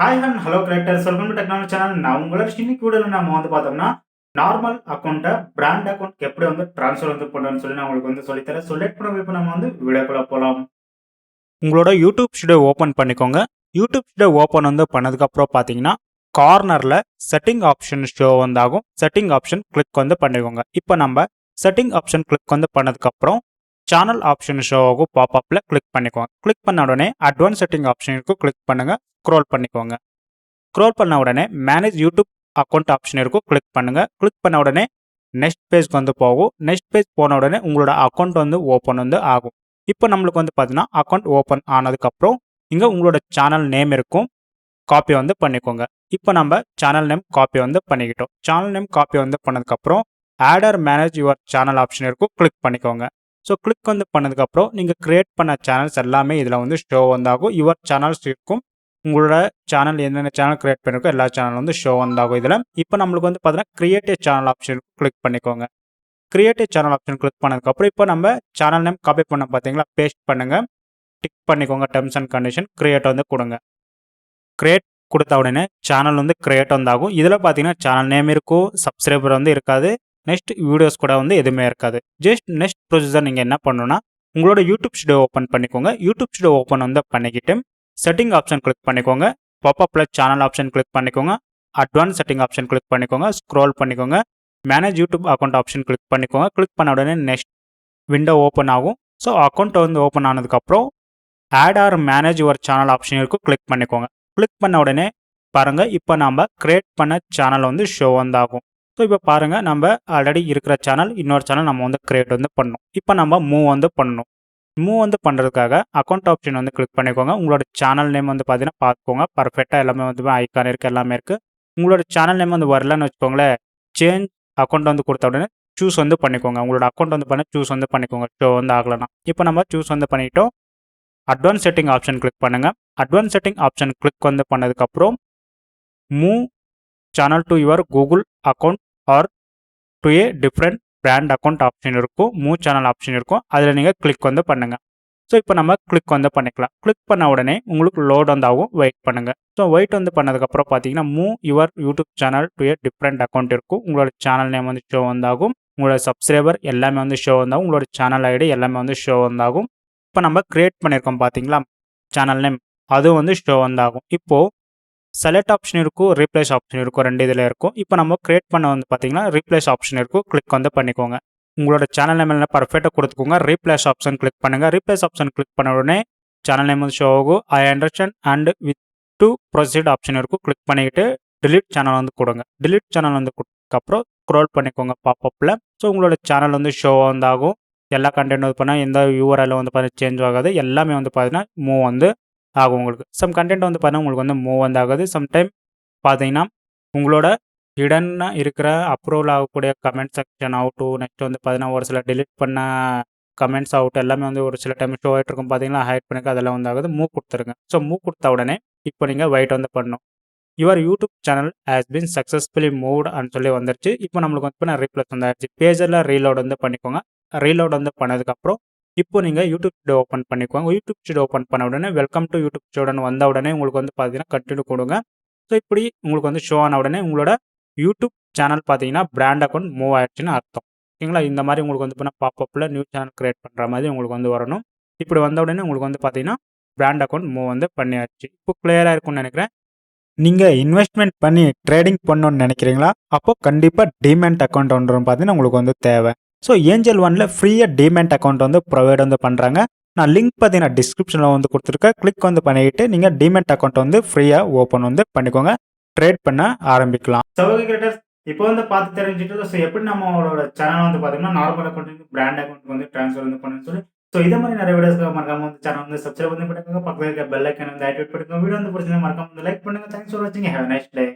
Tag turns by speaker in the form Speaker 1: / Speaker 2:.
Speaker 1: Hi and hello creators welcome to technology channel. நான் உங்களோட இன்னைக்கு வீடியோல நம்ம பார்த்தோம்னா நார்மல் அக்கௌண்ட்டை பிராண்ட் அக்கௌண்ட் எப்படி ட்ரான்ஸ்ஃபர் பண்ணுறதுன்னு சொல்லி நான் உங்களுக்கு சொல்லித்தரேன். லெட் பண்ண இப்போ நம்ம வீடியோக்குள்ள போகலாம். உங்களோட யூடியூப் ஸ்டுடியோ ஓப்பன் பண்ணிக்கோங்க. யூடியூப் ஸ்டுடியோ ஓப்பன் பண்ணதுக்கப்புறம் பார்த்தீங்கன்னா கார்னரில் செட்டிங் ஆப்ஷன் ஷோ ஆகும். செட்டிங் ஆப்ஷன் கிளிக் பண்ணிக்கோங்க. இப்போ நம்ம செட்டிங் ஆப்ஷன் கிளிக் பண்ணதுக்கப்புறம் சேனல் ஆப்ஷன் ஷோ ஆகும். பாப்அப்பில் கிளிக் பண்ணிக்கோங்க. கிளிக் பண்ண உடனே அட்வான்ஸ் செட்டிங் ஆப்ஷனுக்கு கிளிக் பண்ணுங்கள். ஸ்க்ரோல் பண்ணிக்கோங்க. ஸ்க்ரோல் பண்ண உடனே மேனேஜ் யூடியூப் அக்கௌண்ட் ஆப்ஷன் இருக்கும். கிளிக் பண்ணுங்கள். கிளிக் பண்ண உடனே நெக்ஸ்ட் பேஜ்க்கு போகும். நெக்ஸ்ட் பேஜ் போன உடனே உங்களோட அக்கௌண்ட் ஓப்பன் ஆகும். இப்போ நம்மளுக்கு பார்த்தீங்கன்னா அக்கௌண்ட் ஓப்பன் ஆனதுக்கப்புறம் இங்கே உங்களோட சேனல் நேம் இருக்கும். காப்பி பண்ணிக்கோங்க. இப்போ நம்ம சேனல் நேம் காப்பி பண்ணிக்கிட்டோம். சேனல் நேம் காப்பி பண்ணதுக்கப்புறம் add or manage your channel option இருக்கும். கிளிக் பண்ணிக்கோங்க. ஸோ கிளிக் பண்ணதுக்கப்புறம் நீங்கள் கிரியேட் பண்ண சேனல்ஸ் எல்லாமே இதில் ஷோ ஆகும். யுவர் சேனல்ஸ் இருக்கும். உங்களோட சேனல் என்னென்ன சேனல் கிரியேட் பண்ணிருக்கோ எல்லா சேனலும் ஷோ ஆகும். இதில் இப்போ நம்மளுக்கு பார்த்தீங்கன்னா create a channel option click பண்ணிக்கோங்க. Create a channel option click பண்ணதுக்கப்புறம் இப்போ நம்ம சேனல் நேம் காப்பி பண்ண பார்த்தீங்களா, பேஸ்ட் பண்ணுங்கள். டிக் பண்ணிக்கோங்க. டெர்ம்ஸ் அண்ட் கண்டிஷன் கிரியேட் கொடுங்க. கிரியேட் கொடுத்த உடனே சேனல் கிரியேட் ஆகும். இதில் பார்த்தீங்கன்னா சேனல் நேம் இருக்கும், சப்ஸ்கிரைபர் இருக்காது, நெக்ஸ்ட் வீடியோஸ் கூட எதுவுமே இருக்காது. ஜஸ்ட் நெக்ஸ்ட் ப்ரொசீஜர் நீங்கள் என்ன பண்ணணும்னா உங்களோட யூடியூப் ஸ்டுடியோ ஓப்பன் பண்ணிக்கோங்க. யூடியூப் ஸ்டுடியோ ஓப்பன் பண்ணிக்கிட்டு செட்டிங் ஆப்ஷன் கிளிக் பண்ணிக்கோங்க. பாப்அப்பில் சேனல் ஆப்ஷன் கிளிக் பண்ணிக்கோங்க. அட்வான்ஸ் செட்டிங் ஆப்ஷன் கிளிக் பண்ணிக்கோங்க. ஸ்க்ரோல் பண்ணிக்கோங்க. Manage YouTube account option click பண்ணிக்கோங்க. கிளிக் பண்ண உடனே நெக்ஸ்ட் விண்டோ ஓப்பன் ஆகும். ஸோ அக்கௌண்ட் ஓப்பன் ஆனதுக்கப்புறம் add or manage your channel option இருக்கும். கிளிக் பண்ணிக்கோங்க. கிளிக் பண்ண உடனே பாருங்கள், இப்போ நம்ம கிரியேட் பண்ண சேனல் ஷோ ஆகும். ஸோ இப்போ பாருங்கள், நம்ம ஆல்ரெடி இருக்கிற சேனல் இன்னொரு சேனல் நம்ம கிரியேட் பண்ணணும். இப்போ நம்ம மூவ் பண்ணணும். மூவ் பண்ணுறதுக்காக அக்கௌண்ட் ஆப்ஷன் கிளிக் பண்ணிக்கோங்க. உங்களோட சேனல் நேம் பார்த்தீங்கன்னா பார்த்துக்கோங்க. பர்ஃபெக்டாக எல்லாமே ஐக்கான் இருக்குது, எல்லாமே இருக்குது. உங்களோட சேனல் நேம் வரலன்னு வச்சுக்கோங்களேன், சேஞ்ச் அக்கௌண்ட் கொடுத்த உடனே சூஸ் பண்ணிக்கோங்க. உங்களோட அக்கௌண்ட் பண்ண சூஸ் பண்ணிக்கோங்க. ஷோ ஆகலைன்னா இப்போ நம்ம சூஸ் பண்ணிட்டோம். அட்வான்ஸ் செட்டிங் ஆப்ஷன் கிளிக் பண்ணுங்கள். அட்வான்ஸ் செட்டிங் ஆப்ஷன் கிளிக் பண்ணதுக்கப்புறம் move channel to your Google account R to A different brand account option இருக்கும். மூவ் சேனல் ஆப்ஷன் இருக்கும். அதில் நீங்கள் கிளிக் பண்ணுங்கள். ஸோ இப்போ நம்ம கிளிக் பண்ணிக்கலாம். கிளிக் பண்ண உடனே உங்களுக்கு லோட் ஆகும். வெயிட் பண்ணுங்கள். ஸோ வெயிட் பண்ணதுக்கப்புறம் பார்த்தீங்கன்னா move your YouTube channel to A different account இருக்கும். உங்களோட சேனல் நேம் ஷோ ஆகும். உங்களோட சப்ஸ்கிரைபர் எல்லாமே ஷோ ஆகும். உங்களோட சேனல் ஐடி எல்லாமே ஷோ ஆகும். இப்போ நம்ம கிரியேட் பண்ணியிருக்கோம் பார்த்தீங்களா சேனல் நேம், அது ஷோ ஆகும். இப்போது செலக்ட் ஆப்ஷன் இருக்கும், ரீப்ளேஸ் ஆப்ஷன் இருக்கும். ரெண்டு இதில் இருக்கும். இப்போ நம்ம கிரியேட் பண்ண பார்த்தீங்கன்னா ரீப்ளேஸ் ஆப்ஷன் இருக்கும். கிளிக் பண்ணிக்கோங்க. உங்களோட சேனல் நேம் எல்லாம் பர்ஃபெக்டாக கொடுத்துக்கோங்க. ரீப்ளேஸ் ஆப்ஷன் கிளிக் பண்ணுங்கள். ரீப்ளேஸ் ஆப்ஷன் கிளிக் பண்ண உடனே சேனல் நேம் ஷோ ஆகும். I understand and with to proceed option இருக்கும். கிளிக் பண்ணிக்கிட்டு டிலீட் சேனல் கொடுங்க. டிலீட் சேனல் கொடுத்ததுக்கப்புறம் ஸ்க்ரோல் பண்ணிக்கோங்க பாப்அப்பில். ஸோ உங்களோட சேனல் ஷோ ஆகும். எல்லா கண்டென்ட் பண்ணால் எந்த யூஆர்எல் பார்த்தீங்கன்னா சேஞ்ச் ஆகாது. எல்லாமே பார்த்தீங்கன்னா மூவ் ஆகும். உங்களுக்கு சம் கண்டென்ட் பார்த்தீங்கன்னா உங்களுக்கு மூவ் ஆகுது. சம்டைம் பார்த்தீங்கன்னா உங்களோட ஹிடனாக இருக்கிற அப்ரூவல் ஆகக்கூடிய கமெண்ட் செக்ஷன் ஆகட்டும், நெக்ஸ்ட் பார்த்தீங்கன்னா ஒரு சில டிலீட் பண்ண கமெண்ட்ஸ் ஆகட்டும், எல்லாமே ஒரு சில டைம் ஷோ ஆகிட்டு இருக்கும். பார்த்தீங்கன்னா ஹைட் பண்ணிக்க அதெல்லாம் ஆகுது. மூவ் கொடுத்துருங்க. ஸோ மூவ் கொடுத்த உடனே இப்போ நீங்கள் வெயிட் பண்ணணும். Your YouTube channel has been successfully moved அப்படின்னு சொல்லி வந்துருச்சு. இப்போ நம்மளுக்கு இப்போ ரீப்ளேஸ் ஆயிடுச்சு. பேஜில் ரீலோட் பண்ணிக்கோங்க. ரீலோட் பண்ணதுக்கப்புறம் இப்போ நீங்கள் யூடியூப் ஸ்டுடியோ ஓப்பன் பண்ணிக்கோங்க. யூடியூப் ஸ்டுடியோ ஓப்பன் பண்ண உடனே வெல்கம் டு யூடியூப் ஸ்டுடியோன்னு வந்த உடனே உங்களுக்கு பார்த்தீங்கன்னா கண்டினியூ கொடுங்க. ஸோ இப்படி உங்களுக்கு ஷோ ஆன உடனே உங்களோட யூடியூப் சேனல் பார்த்தீங்கன்னா பிராண்ட் அக்கௌண்ட் மூவ் ஆயிடுச்சுன்னு அர்த்தம். ஓகேங்களா? இந்த மாதிரி உங்களுக்கு பார்த்தீங்கன்னா பாப்அப்பில் நியூ சேனல் கிரியேட் பண்ணுற மாதிரி உங்களுக்கு வரணும். இப்படி வந்த உடனே உங்களுக்கு பார்த்தீங்கன்னா பிராண்ட் அக்கௌண்ட் மூவ் பண்ணியாச்சு. இப்போ கிளியராக இருக்கும்னு நினைக்கிறேன். நீங்கள் இன்வெஸ்ட்மெண்ட் பண்ணி ட்ரேடிங் பண்ணணும்னு நினைக்கிறீங்களா? அப்போ கண்டிப்பாக டிமேட் அக்கௌண்ட் ஒன்று பார்த்தீங்கன்னா உங்களுக்கு தேவை. ஸோ ஏஞ்சல் ஒன்ல ஃப்ரீயாக டிமேட் அக்கௌண்ட் ப்ரொவைட் பண்ணுறாங்க. நான் லிங்க் பார்த்தீங்கன்னா டிஸ்கிரிப்ஷனில் கொடுத்துருக்கேன். கிளிக் பண்ணிக்கிட்டு நீங்கள் டிமேட் அக்கௌண்ட் ஃப்ரீயாக ஓப்பன் பண்ணிக்கோங்க. ட்ரேட் பண்ண ஆரம்பிக்கலாம். இப்போ பார்த்து தெரிஞ்சுட்டு ஸோ எப்படி நம்மளோட சேனல் பார்த்தீங்கன்னா normal account brand account transfer பண்ணணும்னு சொல்லி ஸோ இதே மாதிரி நிறைய வீடியோஸ்க்கு மறக்காம சேனல் சப்ஸ்கிரைப் பண்ணிக்கோங்க. பக்கத்தில் இருக்க பெல் ஐக்கன் ஆக்டிவேட் பண்ணிக்கோங்க. வீடியோ பிடிச்சா மறக்காம லைக் பண்ணுங்க. தேங்க்ஸ் ஃபார் வாட்சிங். Have a nice day.